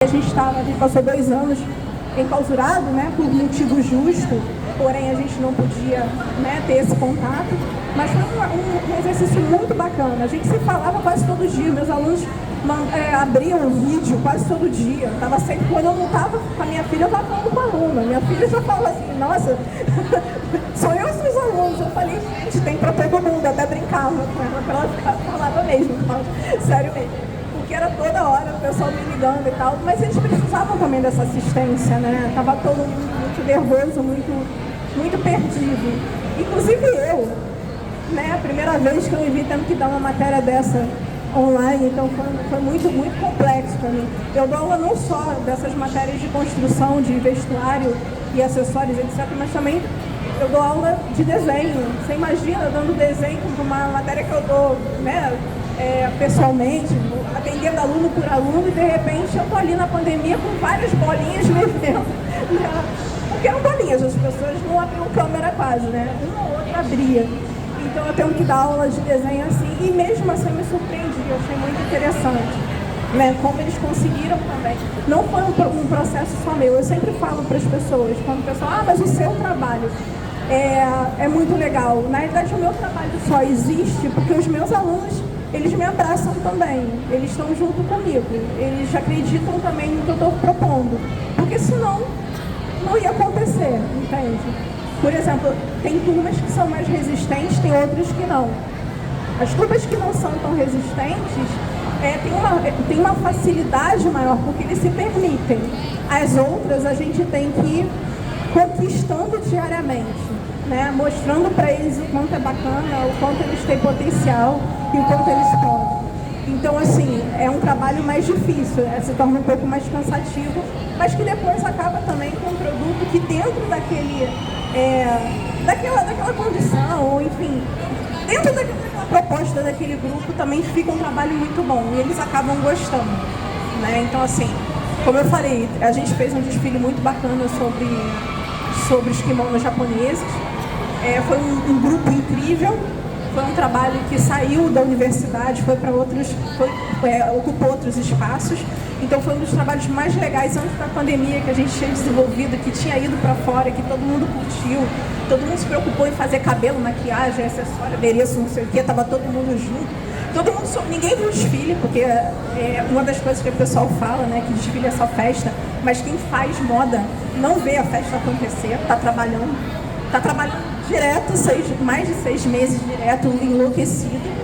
A gente passou 2 anos enclausurado, né, por motivo justo, porém a gente não podia, né, ter esse contato, mas foi um exercício muito bacana. A gente se falava quase todo dia, meus alunos abriam o vídeo quase todo dia. Tava sempre, quando eu não estava com a minha filha, eu estava falando com a aluna. Minha filha já falava assim, nossa, sou eu e os alunos. Eu falei, gente, tem para todo mundo, até brincava com ela, para ela falava mesmo, sério mesmo. Que era toda hora o pessoal me ligando e tal, mas eles precisavam também dessa assistência, né? Tava todo mundo muito nervoso, muito perdido. Inclusive eu, né? A primeira vez que eu me vi tendo que dar uma matéria dessa online, então foi muito complexo para mim. Eu dou aula não só dessas matérias de construção, de vestuário e acessórios, etc., mas também eu dou aula de desenho. Você imagina dando desenho para uma matéria que eu dou, né? Pessoalmente, atendendo aluno por aluno, e de repente eu tô ali na pandemia com várias bolinhas mexendo. Porque eram bolinhas, as pessoas não abriam câmera quase, né? Uma ou outra abria. Então eu tenho que dar aula de desenho assim, e mesmo assim eu me surpreendi, eu achei muito interessante, né? Como eles conseguiram também. Não foi um processo só meu, eu sempre falo para as pessoas, quando o pessoal, mas o seu trabalho é muito legal. Na verdade, o meu trabalho só existe porque os meus alunos, eles me abraçam também, eles estão junto comigo, eles acreditam também no que eu estou propondo, porque senão não ia acontecer, entende? Por exemplo, tem turmas que são mais resistentes, tem outras que não. As turmas que não são tão resistentes tem uma facilidade maior, porque eles se permitem. As outras a gente tem que ir conquistando diariamente, né? Mostrando para eles o quanto é bacana, o quanto eles têm potencial e o quanto eles podem. Então, assim, é um trabalho mais difícil, se torna um pouco mais cansativo, mas que depois acaba também com um produto que dentro daquela condição, ou enfim, dentro daquela proposta daquele grupo também fica um trabalho muito bom e eles acabam gostando, né? Então, assim, como eu falei, a gente fez um desfile muito bacana sobre os kimonos japoneses. Foi um grupo incrível, foi um trabalho que saiu da universidade, foi para ocupou outros espaços. Então foi um dos trabalhos mais legais antes da pandemia que a gente tinha desenvolvido, que tinha ido para fora, que todo mundo curtiu, todo mundo se preocupou em fazer cabelo, maquiagem, acessório, adereço, não sei o que, estava todo mundo junto. Ninguém viu o desfile, porque uma das coisas que o pessoal fala, né, que desfile é só festa, mas quem faz moda não vê a festa acontecer, está trabalhando direto, mais de 6 meses direto, enlouquecido.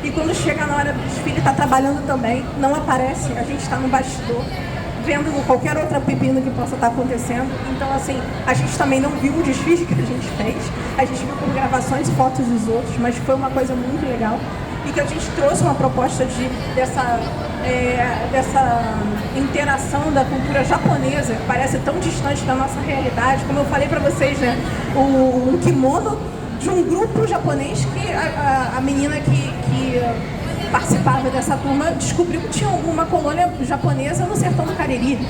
E quando chega na hora do desfile, está trabalhando também, não aparece, a gente está no bastidor, vendo qualquer outra pepino que possa estar acontecendo. Então, assim, a gente também não viu o desfile que a gente fez, a gente viu por gravações e fotos dos outros, mas foi uma coisa muito legal. E que a gente trouxe uma proposta dessa interação da cultura japonesa, que parece tão distante da nossa realidade. Como eu falei para vocês, né, o kimono de um grupo japonês que a menina que participava dessa turma descobriu que tinha uma colônia japonesa no sertão do Cariri,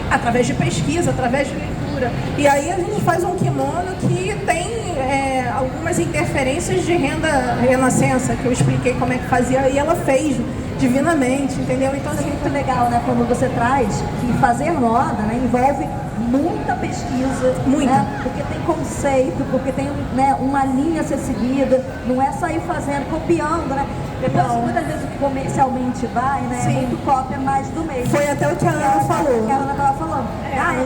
através de pesquisa, através de leitura. E aí a gente faz um kimono que tem algumas interferências de renda renascença, que eu expliquei como é que fazia, e ela fez divinamente, entendeu? Então, é muito legal, né, quando você traz que fazer moda, né, envolve muita pesquisa, muita, né, porque tem conceito, porque tem, né, uma linha a ser seguida, não é sair fazendo, copiando, né? Depois, muitas vezes o que comercialmente vai, né, é muito cópia mais do mesmo. Foi até o que a Ana falou. Que a Ana estava falando.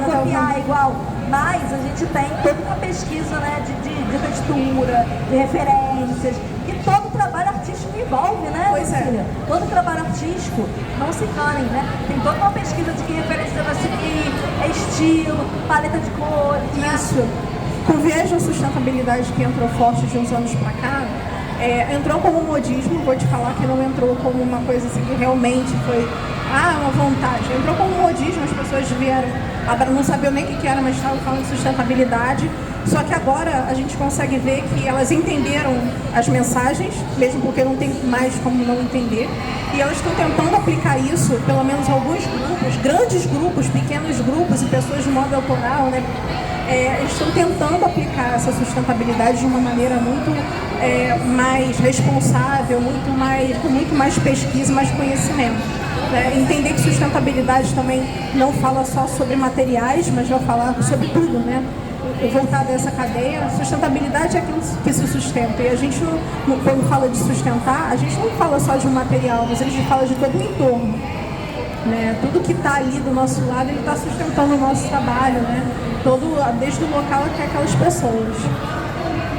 Copiar é igual. Mas a gente tem toda uma pesquisa, né, de textura, de referências, e todo trabalho artístico envolve, né? Pois é. Todo trabalho artístico, não se enganem, né? Tem toda uma pesquisa de que referência vai seguir, estilo, paleta de cores. Isso. Com o viés da sustentabilidade que entrou forte de uns anos pra cá, entrou como modismo, vou te falar que não entrou como uma coisa assim que realmente foi uma vontade. Entrou como modismo, as pessoas vieram, não sabiam nem o que era, mas estavam falando de sustentabilidade. Só que agora a gente consegue ver que elas entenderam as mensagens, mesmo porque não tem mais como não entender, e elas estão tentando aplicar isso, pelo menos alguns grupos, grandes grupos, pequenos grupos e pessoas de modo autoral, né? Eles estão tentando aplicar essa sustentabilidade de uma maneira muito mais responsável, com muito mais pesquisa, mais conhecimento. né? Entender que sustentabilidade também não fala só sobre materiais, mas vai falar sobre tudo, né? Voltar dessa cadeia, sustentabilidade é aquilo que se sustenta. E a gente, quando fala de sustentar, a gente não fala só de um material, mas a gente fala de todo o entorno. Né? Tudo que está ali do nosso lado, ele está sustentando o nosso trabalho, né? Desde o local até aquelas pessoas.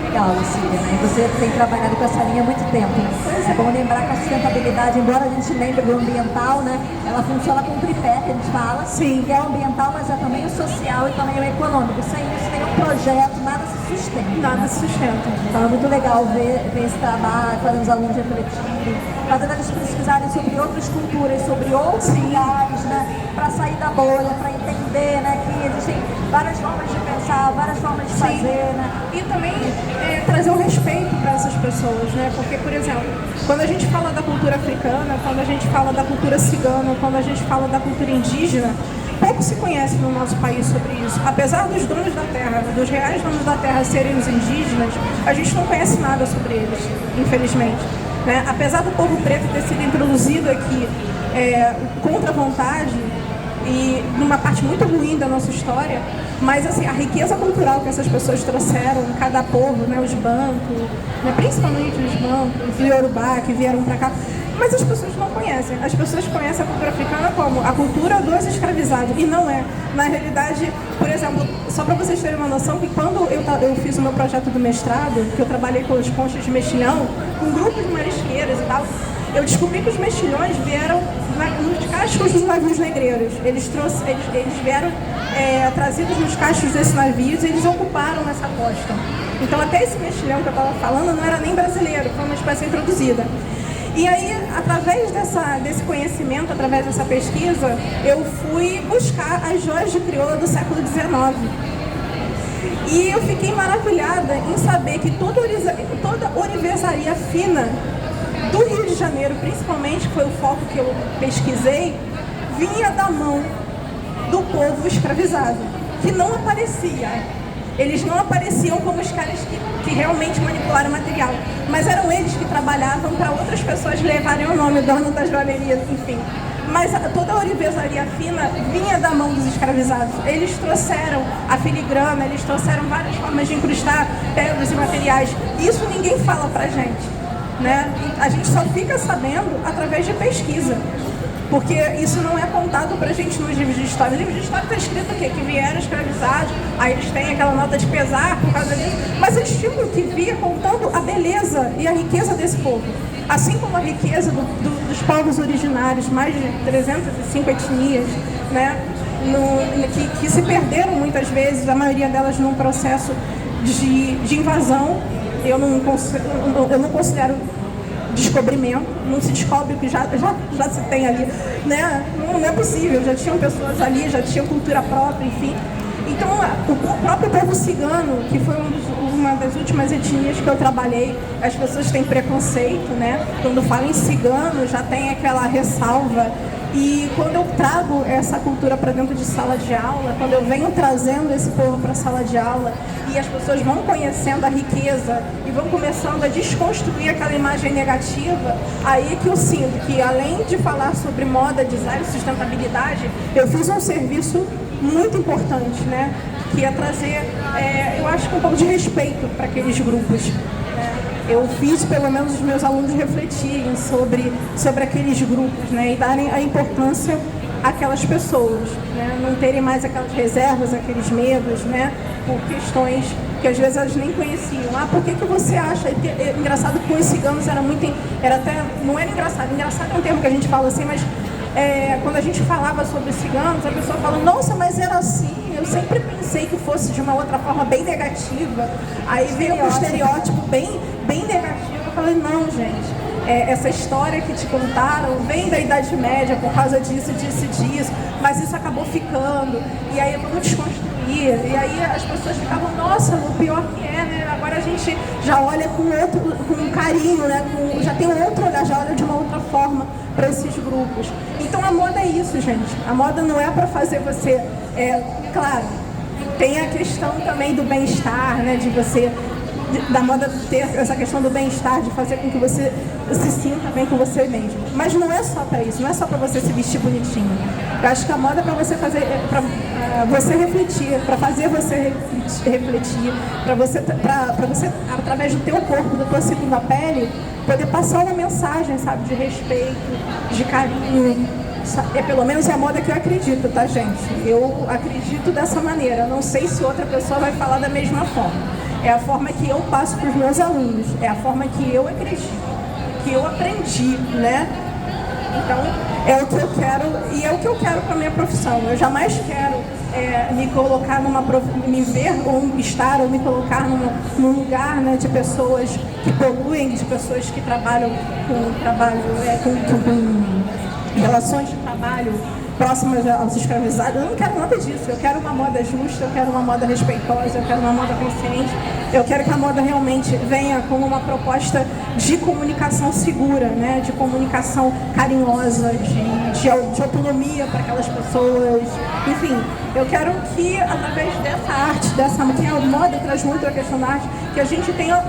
Legal, Lucília, né? Você tem trabalhado com essa linha há muito tempo. É bom lembrar que a sustentabilidade, embora a gente lembre do ambiental, né? Ela funciona com um tripé, que a gente fala. Sim. Que é o ambiental, mas é também o social e também o econômico. Sem isso, nenhum projeto, nada se sustenta. Nada se sustenta. Então é muito legal ver esse trabalho, fazer os alunos refletirem, fazer eles pesquisarem sobre outras culturas, sobre outros lugares, né? Para sair da bolha, para entender, né? Que existem várias formas de pensar, várias formas de fazer, né? E também trazer o respeito para essas pessoas, né? Porque, por exemplo, quando a gente fala da cultura africana, quando a gente fala da cultura cigana, quando a gente fala da cultura indígena, pouco se conhece no nosso país sobre isso. Apesar dos donos da terra, dos reais donos da terra serem os indígenas, a gente não conhece nada sobre eles, infelizmente. Né? Apesar do povo preto ter sido introduzido aqui contra a vontade, e numa parte muito ruim da nossa história, mas assim, a riqueza cultural que essas pessoas trouxeram, cada povo, né, os bancos, né, principalmente os bancos, os Yorubá que vieram para cá, mas as pessoas não conhecem. As pessoas conhecem a cultura africana como a cultura dos escravizados, e não é. Na realidade, por exemplo, só para vocês terem uma noção, que quando eu fiz o meu projeto do mestrado, que eu trabalhei com os conchas de mexilhão, com grupos de marisqueiras e tal, eu descobri que os mexilhões vieram nos cascos dos navios negreiros. Eles vieram trazidos nos cascos desses navios e eles ocuparam essa costa. Então até esse mexilhão que eu estava falando não era nem brasileiro, foi uma espécie introduzida. E aí, através desse conhecimento, através dessa pesquisa, eu fui buscar as joias de crioula do século XIX. E eu fiquei maravilhada em saber que toda orivesaria fina do Rio de Janeiro, principalmente, que foi o foco que eu pesquisei, vinha da mão do povo escravizado, que não aparecia. Eles não apareciam como os caras que realmente manipularam o material, mas eram eles que trabalhavam para outras pessoas levarem o nome, dono das joalherias, enfim. Mas toda a orivesaria fina vinha da mão dos escravizados. Eles trouxeram a filigrana, eles trouxeram várias formas de incrustar pedras e materiais. Isso ninguém fala pra gente. Né? A gente só fica sabendo através de pesquisa, porque isso não é contado pra gente nos livros de história. No livro de história está escrito o quê? Que vieram escravizados, aí eles têm aquela nota de pesar por causa disso, mas eles tinham que vir contando a beleza e a riqueza desse povo, assim como a riqueza dos povos originários, mais de 305 etnias, né? Que se perderam muitas vezes, a maioria delas num processo de invasão. Eu não considero descobrimento, não se descobre o que já se tem ali, né? Não é possível, já tinham pessoas ali, já tinham cultura própria, enfim. Então, o próprio povo cigano, que foi uma das últimas etnias que eu trabalhei, as pessoas têm preconceito, né? Quando falam em cigano, já tem aquela ressalva. E quando eu trago essa cultura para dentro de sala de aula, quando eu venho trazendo esse povo para a sala de aula e as pessoas vão conhecendo a riqueza e vão começando a desconstruir aquela imagem negativa, aí que eu sinto que, além de falar sobre moda, design e sustentabilidade, eu fiz um serviço muito importante, né? Que é trazer, eu acho que um pouco de respeito para aqueles grupos. Eu fiz, pelo menos, os meus alunos refletirem sobre aqueles grupos, né? E darem a importância àquelas pessoas, né? Não terem mais aquelas reservas, aqueles medos, né? Por questões que às vezes elas nem conheciam. Por que você acha? É engraçado que com os ciganos não era engraçado. Engraçado é um termo que a gente fala assim, mas quando a gente falava sobre os ciganos, a pessoa fala, nossa, mas era assim, eu sempre pensei que fosse de uma outra forma bem negativa. Aí veio um estereótipo bem negativo. Eu falei, não, gente, essa história que te contaram vem da Idade Média por causa disso, mas isso acabou ficando, e aí vamos desconstruir. E aí as pessoas ficavam, nossa, o pior que né? Agora a gente já olha com carinho, né? Já tem um outro olhar, já olha de uma outra forma para esses grupos. Então a moda é isso, gente. A moda não é para fazer você... Claro, tem a questão também do bem-estar, né? De você da moda ter essa questão do bem-estar, de fazer com que você se sinta bem com você mesmo. Mas não é só para isso, não é só para você se vestir bonitinho. Eu acho que a moda é para você fazer, para você refletir, para fazer você refletir, para você, através do teu corpo, da tua segunda pele, poder passar uma mensagem, sabe, de respeito, de carinho. É pelo menos a moda que eu acredito, tá, gente? Eu acredito dessa maneira. Não sei se outra pessoa vai falar da mesma forma. É a forma que eu passo para os meus alunos. É a forma que eu acredito, que eu aprendi, né? Então, é o que eu quero e é o que eu quero para a minha profissão. Eu jamais quero me colocar me ver ou estar ou me colocar num lugar, né, de pessoas que poluem, de pessoas que trabalham com relações de trabalho próximas aos escravizados. Eu não quero nada disso. Eu quero uma moda justa, eu quero uma moda respeitosa, eu quero uma moda consciente. Eu quero que a moda realmente venha como uma proposta de comunicação segura, né? De comunicação carinhosa, de autonomia para aquelas pessoas. Enfim, eu quero que, através dessa arte, que a moda traz muito a questão da arte, que a gente tenha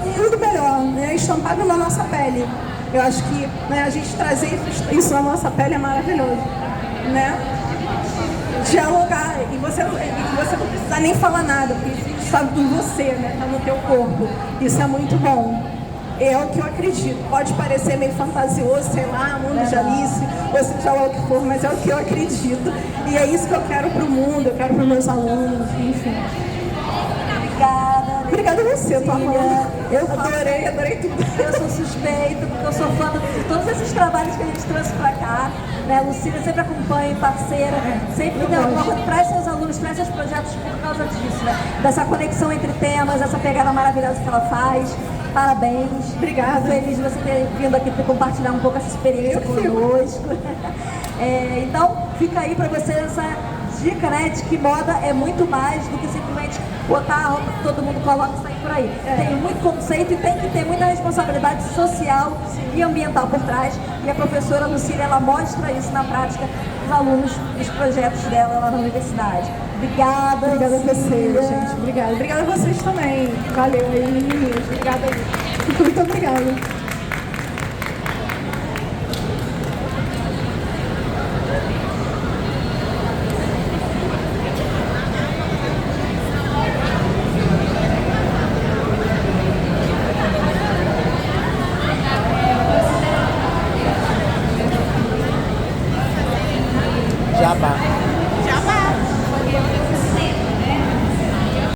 um mundo melhor, né? Estampado na nossa pele. Eu acho que, né, a gente trazer isso na nossa pele é maravilhoso, né? Dialogar, e você não precisa nem falar nada, porque isso está em você, né? Está no teu corpo. Isso é muito bom. É o que eu acredito. Pode parecer meio fantasioso, sei lá, mundo de Alice, ou seja lá o que for, mas é o que eu acredito. E é isso que eu quero para o mundo, eu quero para os meus alunos, enfim. Obrigada. Obrigada a você, tua mãe. Eu adorei tudo. Eu sou suspeita, porque eu sou fã de todos esses trabalhos que a gente trouxe pra cá. Né? A Lucília sempre acompanha, parceira, sempre tem alguma coisa, traz seus alunos, traz seus projetos por causa disso, né? Dessa conexão entre temas, essa pegada maravilhosa que ela faz. Parabéns. Obrigada. Feliz de você ter vindo aqui para compartilhar um pouco essa experiência conosco. Então, fica aí para você essa dica, né, de que moda é muito mais do que simplesmente botar a roupa que todo mundo coloca e sair por aí. Tem muito conceito e tem que ter muita responsabilidade social e ambiental por trás. E a professora Lucília, ela mostra isso na prática dos alunos dos projetos dela lá na universidade. Obrigada. Obrigada a vocês, gente. Obrigada. Obrigada a vocês também. Valeu aí, meninas. Obrigada aí. Muito obrigada.